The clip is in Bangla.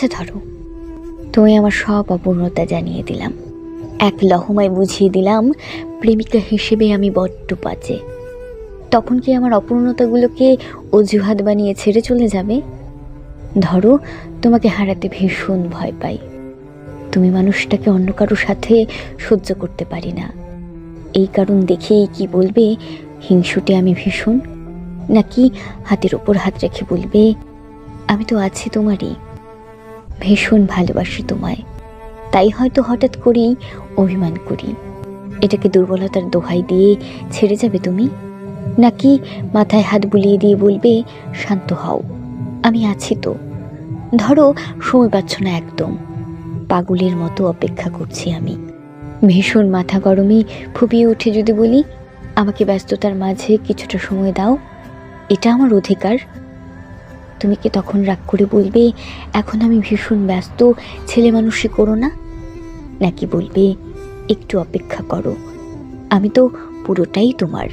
আচ্ছা ধরো, তুমি আমার সব অপূর্ণতা জানিয়ে দিলাম, এক লহমায় বুঝিয়ে দিলাম প্রেমিকা হিসেবে আমি বড্ড বাজে। তখন কি আমার অপূর্ণতাগুলোকে অজুহাত বানিয়ে ছেড়ে চলে যাবে? ধরো, তোমাকে হারাতে ভীষণ ভয় পাই। তুমি মানুষটাকে অন্য কারোর সাথে সহ্য করতে পারি না। এই কারণ দেখেই কি বলবে হিংসুটে আমি ভীষণ? নাকি হাতের ওপর হাত রেখে বলবে আমি তো আছি তোমারই, ভীষণ ভালোবাসি তোমায়, তাই হয়তো হঠাৎ করেই অভিমান করি। এটাকে দুর্বলতার দোহাই দিয়ে ছেড়ে যাবে তুমি? নাকি মাথায় হাত বুলিয়ে দিয়ে বলবে শান্ত হও, আমি আছি তো। ধরো, সময় পাচ্ছ না একদম, পাগলের মতো অপেক্ষা করছি আমি। ভীষণ মাথা গরমে ফুপিয়ে উঠে যদি বলি আমাকে ব্যস্ততার মাঝে কিছুটা সময় দাও, এটা আমার অধিকার, তুমি কি তখন রাগ করে বলবে এখন আমি ভীষণ ব্যস্ত, ছেলে মানুষই করো না? নাকি বলবে একটু অপেক্ষা করো, আমি তো পুরোটাই তোমার।